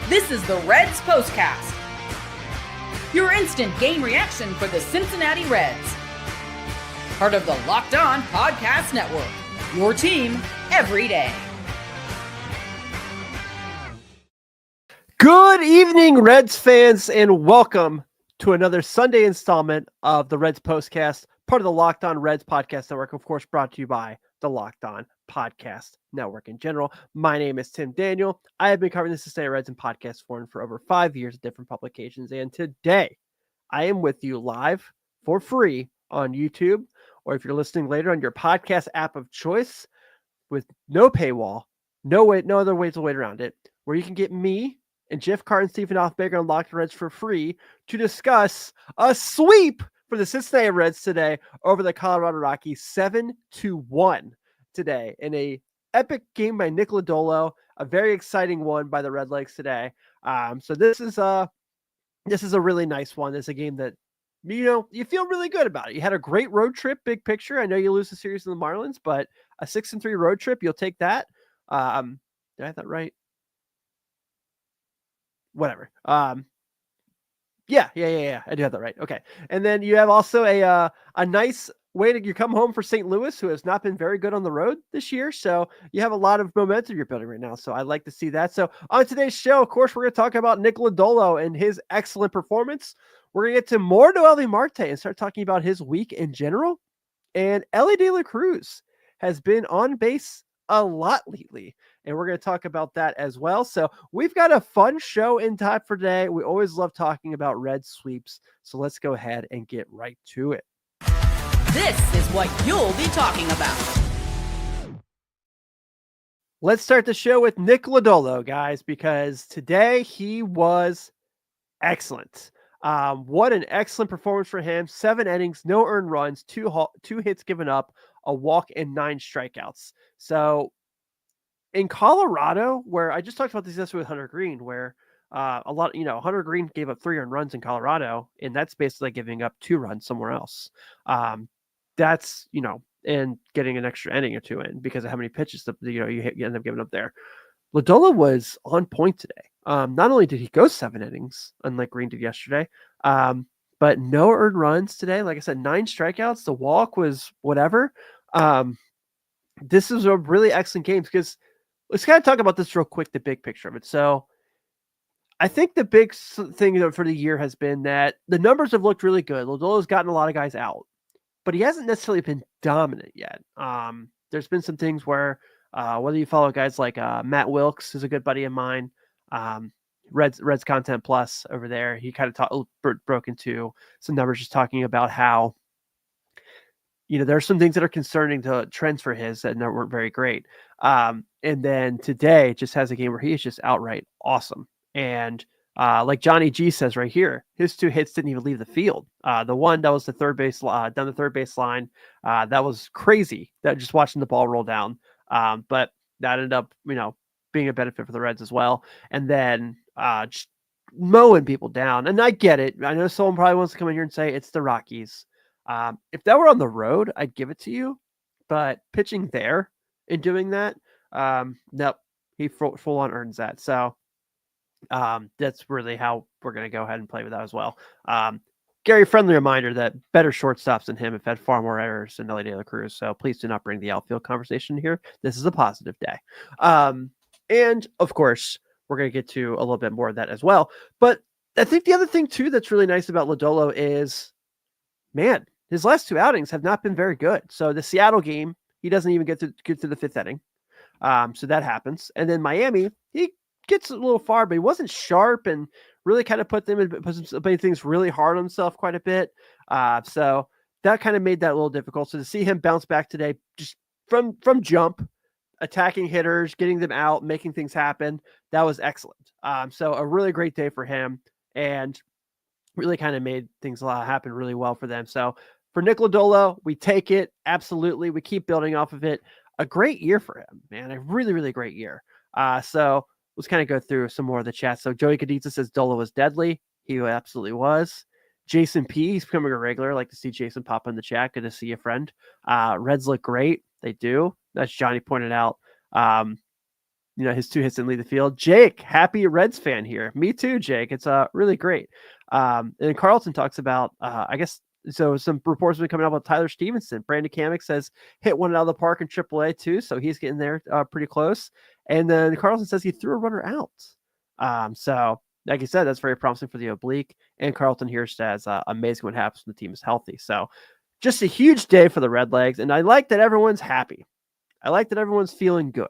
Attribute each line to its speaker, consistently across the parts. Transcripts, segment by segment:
Speaker 1: This is the Reds POSTCAST, your instant game reaction for the Cincinnati Reds. Part of the Locked On Podcast Network, your team every day.
Speaker 2: Good evening, Reds fans, and welcome to another Sunday installment of the Reds POSTCAST, part of the Locked On Reds Podcast Network, of course, brought to you by the Locked On Podcast Network in general. My name is Tim Daniel. I have been covering the Cincinnati Reds in podcast form for over 5 years at different publications, and today I am with you live for free on YouTube, or if you're listening later on your podcast app of choice with no paywall, no other ways to wait around it, where you can get me and Jeff Carr and Stephen Offbaker on Locked On Reds for free to discuss a sweep for the Cincinnati Reds today over the Colorado Rockies, 7-1 today in a epic game by Nick Lodolo, a very exciting one by the Redlegs today. So this is a really nice one. It's a game that you feel really good about it. You had a great road trip, big picture. I know you lose the series in the Marlins, but a 6-3 road trip, you'll take that. Did I have that right? Whatever. Yeah. I do have that right. Okay. And then you have also a nice way to you come home for St. Louis, who has not been very good on the road this year. So you have a lot of momentum you're building right now. So I'd like to see that. So on today's show, of course, we're going to talk about Nick Lodolo and his excellent performance. We're going to get to more Noelvi Marte and start talking about his week in general. And Elly De La Cruz has been on base a lot lately, and we're going to talk about that as well. So we've got a fun show in time for today. We always love talking about Red sweeps, so let's go ahead and get right to it.
Speaker 1: This is what you'll be talking about.
Speaker 2: Let's start the show with Nick Lodolo, guys, because today he was excellent. What an excellent performance for him. 7 innings, no earned runs, two hits given up, a walk, and 9 strikeouts. So in Colorado, where I just talked about this yesterday with Hunter Green, where Hunter Green gave up 3 earned runs in Colorado, and that's basically giving up 2 runs somewhere else. That's, and getting an extra inning or 2 in because of how many pitches you end up giving up there. Lodolo was on point today. Not only did he go 7 innings, unlike Green did yesterday, but no earned runs today. Like I said, 9 strikeouts. The walk was whatever. This is a really excellent game because let's kind of talk about this real quick, the big picture of it. So I think the big thing for the year has been that the numbers have looked really good. Lodolo's gotten a lot of guys out, but he hasn't necessarily been dominant yet. There's been some things where whether you follow guys like Matt Wilkes, who's a good buddy of mine, Reds Content Plus over there, he kind of broke into some numbers just talking about how there are some things that are concerning to trends for his that weren't very great. And then today just has a game where he is just outright awesome. And like Johnny G says right here, his 2 hits didn't even leave the field. The one that was the third base down the third base line, that was crazy. That just watching the ball roll down. But that ended up, being a benefit for the Reds as well. And then just mowing people down. And I get it. I know someone probably wants to come in here and say it's the Rockies. If that were on the road, I'd give it to you. But pitching there and doing that, nope, he full on earns that. So that's really how we're going to go ahead and play with that as well. Gary, friendly reminder that better shortstops than him have had far more errors than Elly De La Cruz. So please do not bring the outfield conversation here. This is a positive day. And of course, we're going to get to a little bit more of that as well. But I think the other thing too that's really nice about Lodolo is, man, his last 2 outings have not been very good. So the Seattle game, he doesn't even get to the 5th inning. So that happens. And then Miami, he gets a little far, but he wasn't sharp and really kind of put things really hard on himself quite a bit. So that kind of made that a little difficult. So to see him bounce back today, just from jump, attacking hitters, getting them out, making things happen, that was excellent. So a really great day for him and really kind of made things happen really well for them. So for Nick Lodolo, we take it. Absolutely. We keep building off of it. A great year for him, man. A really, really great year. So let's kind of go through some more of the chat. So Joey Cadizza says Dolo was deadly. He absolutely was. Jason P, he's becoming a regular. I like to see Jason pop in the chat. Good to see you, friend. Reds look great. They do. As Johnny pointed out. his 2 hits and lead the field. Jake, happy Reds fan here. Me too, Jake. It's really great. And Carlton talks about, I guess, so some reports have been coming out about Tyler Stevenson. Brandon Kamick says hit one out of the park in AAA too, so he's getting there pretty close. And then Carlton says he threw a runner out. So like you said, that's very promising for the oblique. And Carlton here says amazing what happens when the team is healthy. So just a huge day for the Redlegs, and I like that everyone's happy. I like that everyone's feeling good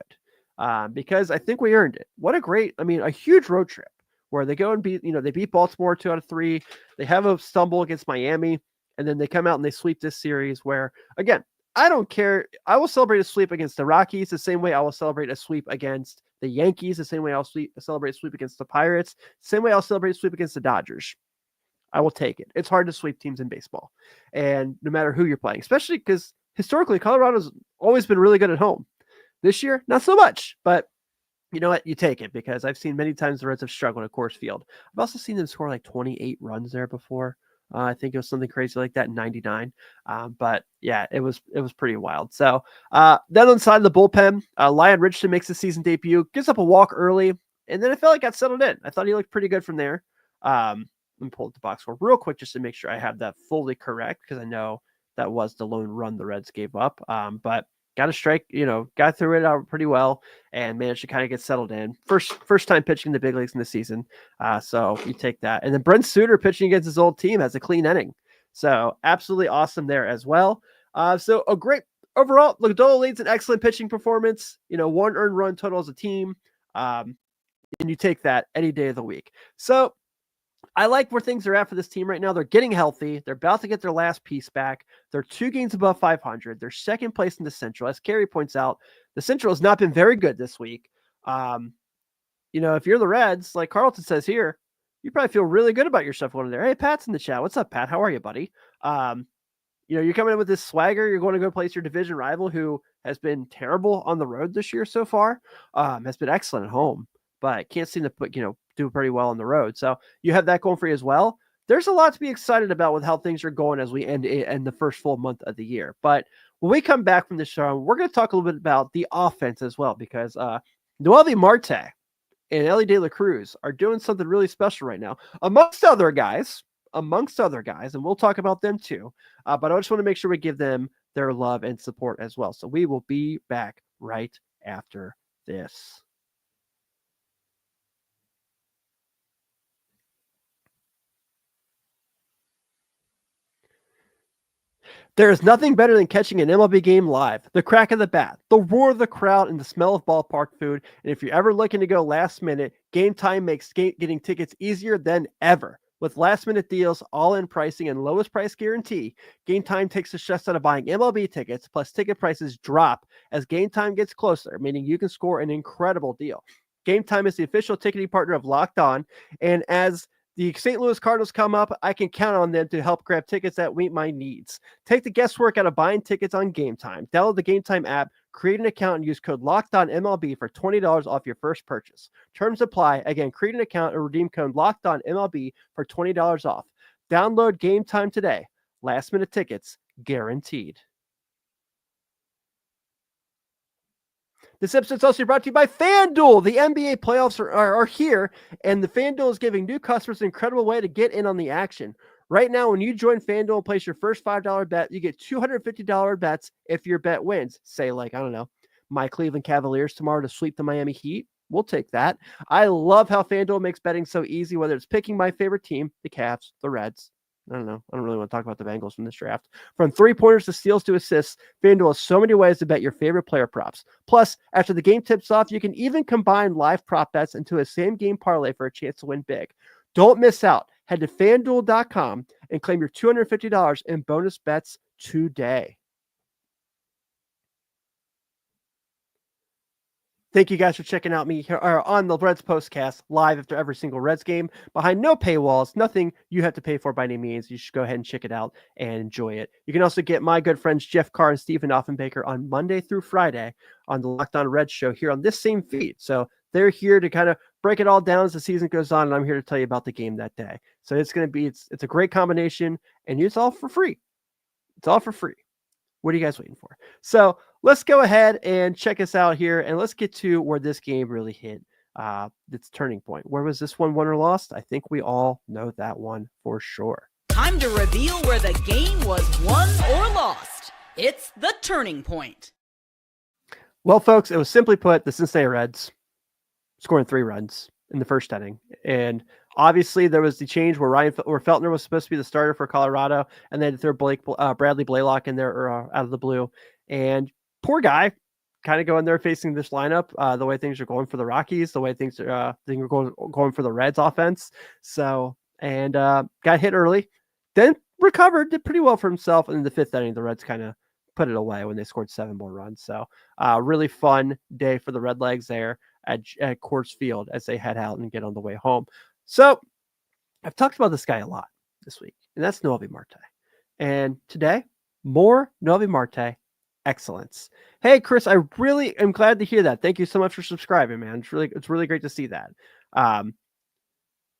Speaker 2: because I think we earned it. What a huge road trip where they go and they beat Baltimore 2 out of 3. They have a stumble against Miami, and then they come out and they sweep this series where, again, I don't care. I will celebrate a sweep against the Rockies the same way I will celebrate a sweep against the Yankees, the same way I'll celebrate a sweep against the Pirates, same way I'll celebrate a sweep against the Dodgers. I will take it. It's hard to sweep teams in baseball, and no matter who you're playing, especially because historically Colorado's always been really good at home. This year, not so much, but you know what? You take it because I've seen many times the Reds have struggled at Coors Field. I've also seen them score like 28 runs there before. I think it was something crazy like that in 99. But yeah, it was pretty wild. So then on the side of the bullpen, Lyon Richardson makes the season debut, gives up a walk early, and then I felt like got settled in. I thought he looked pretty good from there. Let me pull up the box score real quick just to make sure I have that fully correct because I know that was the lone run the Reds gave up. But got a strike, got through it out pretty well and managed to kind of get settled in. First time pitching the big leagues in the season. So you take that. And then Brent Suter pitching against his old team has a clean inning. So absolutely awesome there as well. So a great overall, Lodolo leads an excellent pitching performance, 1 earned run total as a team. And you take that any day of the week. So I like where things are at for this team right now. They're getting healthy. They're about to get their last piece back. They're 2 games above 500. They're second place in the Central. As Kerry points out, the Central has not been very good this week. If you're the Reds, like Carlton says here, you probably feel really good about yourself going in there. Hey, Pat's in the chat. What's up, Pat? How are you, buddy? You're coming in with this swagger. You're going to go place your division rival who has been terrible on the road this year so far, has been excellent at home, but can't seem to do pretty well on the road. So you have that going for you as well. There's a lot to be excited about with how things are going as we end the first full month of the year. But when we come back from the show, we're going to talk a little bit about the offense as well, because Noelvi Marte and Elly De La Cruz are doing something really special right now, amongst other guys, and we'll talk about them too. But I just want to make sure we give them their love and support as well. So we will be back right after this. There is nothing better than catching an MLB game live. The crack of the bat, the roar of the crowd, and the smell of ballpark food. And if you're ever looking to go last minute, Gametime makes getting tickets easier than ever. With last-minute deals, all-in pricing, and lowest price guarantee, Gametime takes the stress out of buying MLB tickets, plus ticket prices drop as Gametime gets closer, meaning you can score an incredible deal. Gametime is the official ticketing partner of Locked On, and as the St. Louis Cardinals come up, I can count on them to help grab tickets that meet my needs. Take the guesswork out of buying tickets on Gametime. Download the Gametime app, create an account, and use code LOCKEDONMLB for $20 off your first purchase. Terms apply. Again, create an account and redeem code LOCKEDONMLB for $20 off. Download Gametime today. Last minute tickets guaranteed. This episode is also brought to you by FanDuel. The NBA playoffs are here, and the FanDuel is giving new customers an incredible way to get in on the action. Right now, when you join FanDuel and place your first $5 bet, you get $250 bets if your bet wins. Say, my Cleveland Cavaliers tomorrow to sweep the Miami Heat. We'll take that. I love how FanDuel makes betting so easy, whether it's picking my favorite team, the Cavs, the Reds. I don't know. I don't really want to talk about the Bengals from this draft. From 3-pointers to steals to assists, FanDuel has so many ways to bet your favorite player props. Plus, after the game tips off, you can even combine live prop bets into a same-game parlay for a chance to win big. Don't miss out. Head to FanDuel.com and claim your $250 in bonus bets today. Thank you guys for checking out me here on the Reds Postcast live after every single Reds game. Behind no paywalls, nothing you have to pay for by any means. You should go ahead and check it out and enjoy it. You can also get my good friends Jeff Carr and Stephen Offenbaker on Monday through Friday on the Locked On Reds show here on this same feed. So they're here to kind of break it all down as the season goes on, and I'm here to tell you about the game that day. So it's going to be it's a great combination, and it's all for free. It's all for free. What are you guys waiting for? So let's go ahead and check us out here, and let's get to where this game really hit its turning point. Where was this one won or lost? I think we all know that one for sure.
Speaker 1: Time to reveal where the game was won or lost. It's the turning point.
Speaker 2: Well, folks, it was simply put, the Cincinnati Reds scoring 3 runs in the first inning. And obviously there was the change where Feltner was supposed to be the starter for Colorado, and they had to throw Bradley Blaylock in there out of the blue. And poor guy, kind of going there facing this lineup, the way things are going for the Rockies, the way things are going for the Reds offense. So, and got hit early, then recovered, did pretty well for himself. And in the 5th inning, the Reds kind of put it away when they scored 7 more runs. So really fun day for the Redlegs there at Coors Field as they head out and get on the way home. So I've talked about this guy a lot this week, and that's Noelvi Marte. And today, more Noelvi Marte excellence. Hey, Chris, I really am glad to hear that. Thank you so much for subscribing, man. It's really great to see that.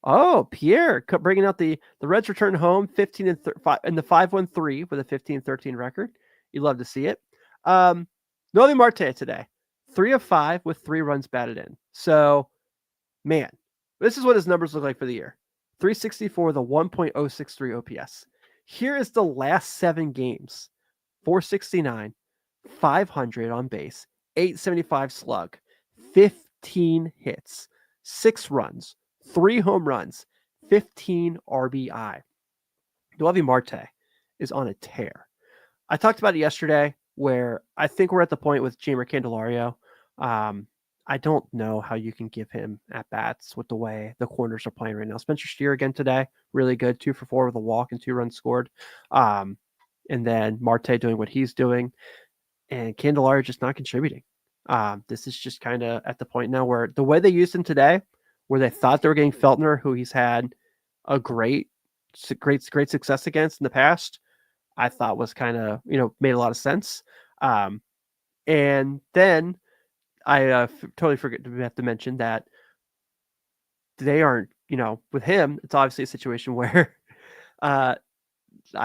Speaker 2: Oh, Pierre bringing out the Reds return home 15 and 5 in the 5-1-3 with a 15-13 record. You love to see it. Noelvi Marte today, 3 of 5 with 3 runs batted in. So, man, this is what his numbers look like for the year. 364 with a 1.063 OPS. Here is the last 7 games. 469, 500 on base, 875 slug, 15 hits, 6 runs, 3 home runs, 15 RBI. Noelvi Marte is on a tear. I talked about it yesterday where I think we're at the point with Jeimer Candelario. I don't know how you can give him at bats with the way the corners are playing right now. Spencer Steer again today, really good, 2 for 4 with a walk and 2 runs scored. And then Marte doing what he's doing, and Candelario just not contributing. This is just kind of at the point now where the way they used him today, where they thought they were getting Feltner, who he's had a great success against in the past, I thought was kind of, made a lot of sense. And then I totally forget to have to mention that they aren't, with him, it's obviously a situation where I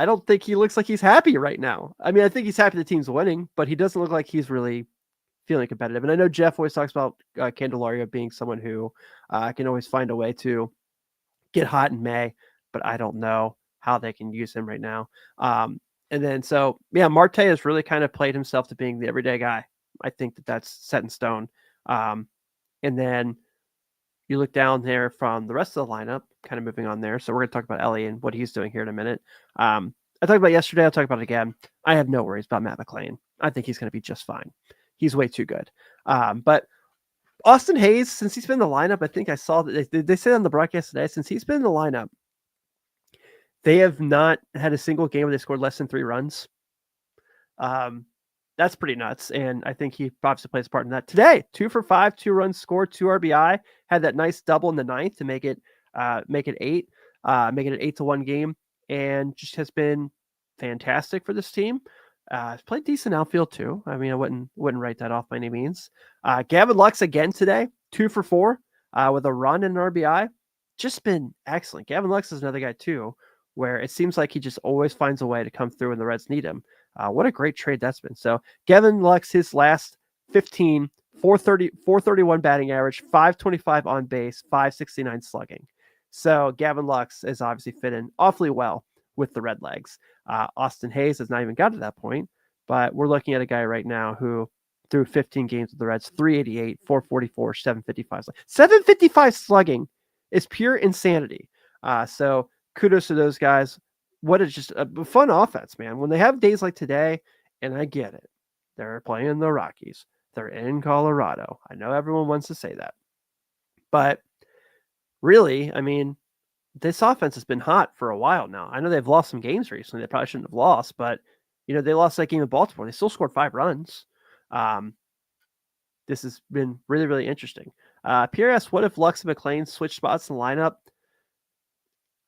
Speaker 2: don't think he looks like he's happy right now. I mean, I think he's happy the team's winning, but he doesn't look like he's really feeling competitive. And I know Jeff always talks about Candelario being someone who can always find a way to get hot in May, but I don't know how they can use him right now. And then, so yeah, Marte has really kind of played himself to being the everyday guy. I think that's set in stone. And then you look down there from the rest of the lineup, kind of moving on there. So we're going to talk about Elly and what he's doing here in a minute. I talked about yesterday. I'll talk about it again. I have no worries about Matt McLain. I think he's going to be just fine. He's way too good. But Austin Hayes, since he's been in the lineup, I think I saw that they said on the broadcast today, since he's been in the lineup, they have not had a single game where they scored less than 3 runs. That's pretty nuts. And I think he obviously plays a part in that. Today, 2 for 5, 2 runs scored, 2 RBI, had that nice double in the 9th to make it 8, make it an 8-1 game, and just has been fantastic for this team. Played decent outfield too. I mean, I wouldn't write that off by any means. Gavin Lux again today, 2 for 4 with a run and an RBI. Just been excellent. Gavin Lux is another guy too, where it seems like he just always finds a way to come through when the Reds need him. What a great trade that's been. So Gavin Lux, his last 15, 431 batting average, 525 on base, 569 slugging. So Gavin Lux is obviously fit in awfully well with the Redlegs. Austin Hayes has not even got to that point, but we're looking at a guy right now who through 15 games with the Reds, 388, 444, 755. 755 slugging is pure insanity. So kudos to those guys. What is just a fun offense, man. When they have days like today, and I get it, they're playing the Rockies. They're in Colorado. I know everyone wants to say that. But really, I mean, this offense has been hot for a while now. I know they've lost some games recently. They probably shouldn't have lost, but they lost that game in Baltimore. They still scored 5 runs. This has been really, really interesting. Pierre asks, what if Lux and McLain switch spots in the lineup?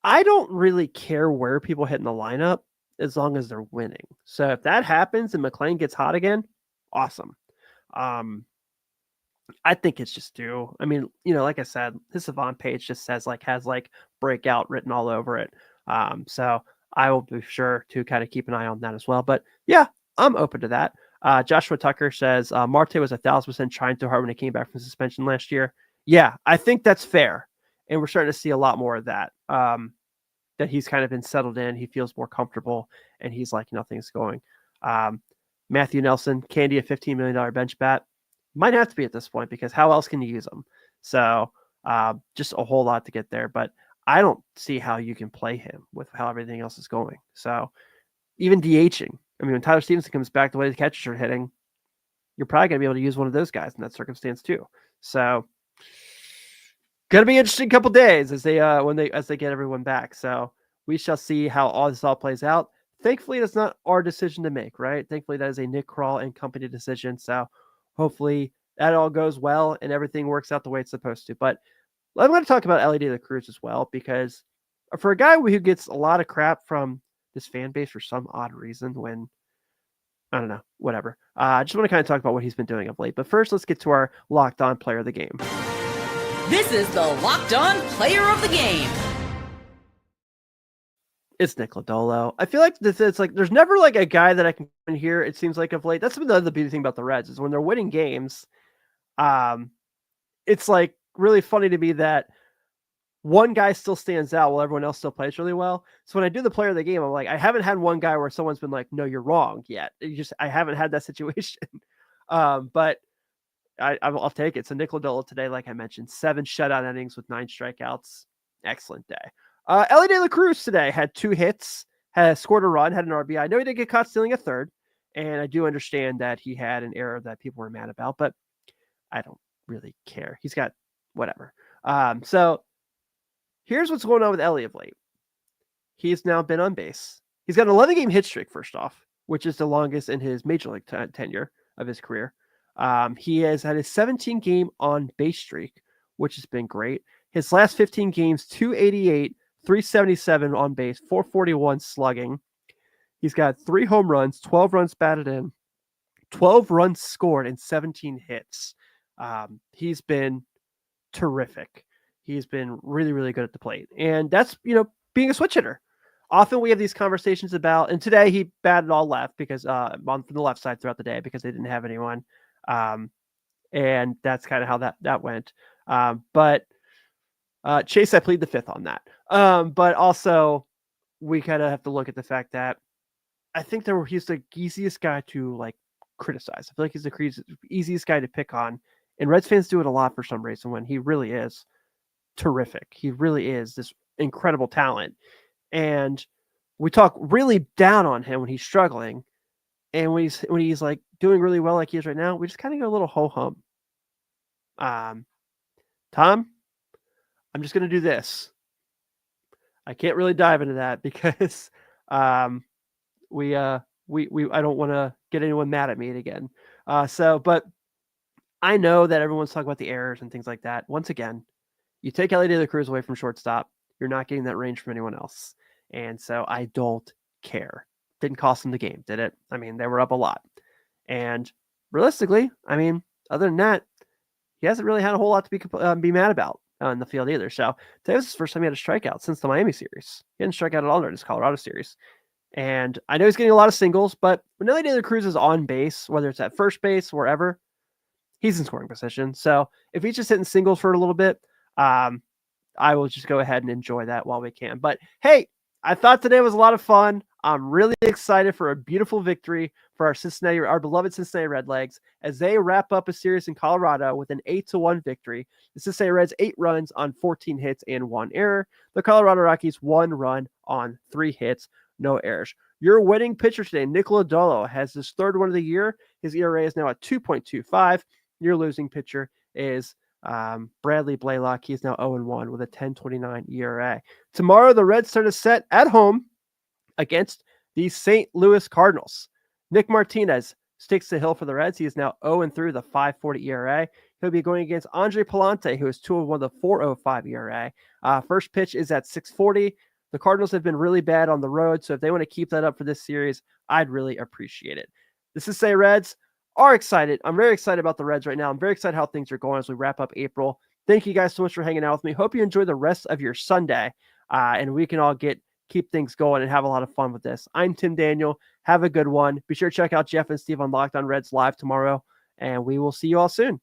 Speaker 2: I don't really care where people hit in the lineup as long as they're winning. So if that happens and McLain gets hot again, awesome. I think it's just due. I mean, like I said, his Savant page just has breakout written all over it. So I will be sure to kind of keep an eye on that as well. But yeah, I'm open to that. Joshua Tucker says Marte was 1,000% trying too hard when he came back from suspension last year. Yeah, I think that's fair. And we're starting to see a lot more of that. That he's kind of been settled in. He feels more comfortable and he's like, nothing's going. Matthew Nelson, Candy, a $15 million bench bat. Might have to be at this point because how else can you use them? So just a whole lot to get there. But I don't see how you can play him with how everything else is going. So even DHing. I mean, when Tyler Stevenson comes back, the way the catchers are hitting, you're probably going to be able to use one of those guys in that circumstance too. So, going to be an interesting couple days as they get everyone back. So we shall see how all this plays out. Thankfully, that's not our decision to make, right? Thankfully, that is a Nick Krall and company decision. So hopefully that all goes well and everything works out the way it's supposed to. But I'm going to talk about Elly De La Cruz as well, because for a guy who gets a lot of crap from this fan base for some odd reason, when I don't know, whatever. I just want to kind of talk about what he's been doing of late. But first, let's get to our Locked On Player of the Game.
Speaker 1: This is the Locked On Player of the Game.
Speaker 2: It's Nick Lodolo. I feel like it's like there's never like a guy that I can hear. It seems like of late. That's the other beauty thing about the Reds is when they're winning games. It's like really funny to me that one guy still stands out while everyone else still plays really well. So when I do the player of the game, I'm like, I haven't had one guy where someone's been like, no, you're wrong yet. I haven't had that situation. But I'll take it. So Nick Lodolo today, like I mentioned, 7 shutout innings with 9 strikeouts. Excellent day. Elly De La Cruz today had 2 hits, has scored a run, had an RBI. I know he didn't get caught stealing a third, and I do understand that he had an error that people were mad about, but I don't really care. He's got whatever. So here's what's going on with Elly of late. He's now been on base. He's got an 11-game hit streak, first off, which is the longest in his major league tenure of his career. He has had a 17-game on base streak, which has been great. His last 15 games, 288, 377 on base, 441 slugging. He's got 3 home runs, 12 runs batted in, 12 runs scored, and 17 hits. He's been terrific. He's been really, really good at the plate. And that's, being a switch hitter. Often we have these conversations about, and today he batted all left because from the left side throughout the day because they didn't have anyone. And that's kind of how that went. But Chase, I plead the fifth on that. But also we kind of have to look at the fact that I think he's the easiest guy to like criticize. I feel like he's the easiest guy to pick on. And Reds fans do it a lot for some reason when he really is terrific. He really is this incredible talent. And we talk really down on him when he's struggling. And when he's like doing really well like he is right now, we just kind of go a little ho-hum. Tom, I'm just going to do this. I can't really dive into that because I don't want to get anyone mad at me again. But I know that everyone's talking about the errors and things like that. Once again, you take Elly De La Cruz away from shortstop, you're not getting that range from anyone else. And so I don't care. Didn't cost them the game, did it? I mean, they were up a lot. And realistically, I mean, other than that, he hasn't really had a whole lot to be mad about in the field either. So today was his first time he had a strikeout since the Miami series. He didn't strike out at all during his Colorado series. And I know he's getting a lot of singles, but when Elly De La Cruz is on base, whether it's at first base, wherever, he's in scoring position. So if he's just hitting singles for a little bit, I will just go ahead and enjoy that while we can. But hey, I thought today was a lot of fun. I'm really excited for a beautiful victory for our beloved Cincinnati Redlegs as they wrap up a series in Colorado with an 8-1 victory. The Cincinnati Reds 8 runs on 14 hits and 1 error. The Colorado Rockies 1 run on 3 hits, no errors. Your winning pitcher today, Nick Lodolo, has his 3rd one of the year. His ERA is now at 2.25. Your losing pitcher is Bradley Blaylock. He's now 0-1 with a 10.29 ERA. Tomorrow, the Reds start a set at home against the St. Louis Cardinals. Nick Martinez sticks the hill for the Reds. He is now 0-3 with a 5.40 ERA. He'll be going against Andre Palante, who is 2-1 with a 4.05 ERA. First pitch is at 6:40. The Cardinals have been really bad on the road, so if they want to keep that up for this series, I'd really appreciate it. The Cincinnati Reds are excited. I'm very excited about the Reds right now. I'm very excited how things are going as we wrap up April. Thank you guys so much for hanging out with me. Hope you enjoy the rest of your Sunday, and we can all get keep things going and have a lot of fun with this. I'm Tim Daniel. Have a good one. Be sure to check out Jeff and Steve on Locked On Reds live tomorrow, and we will see you all soon.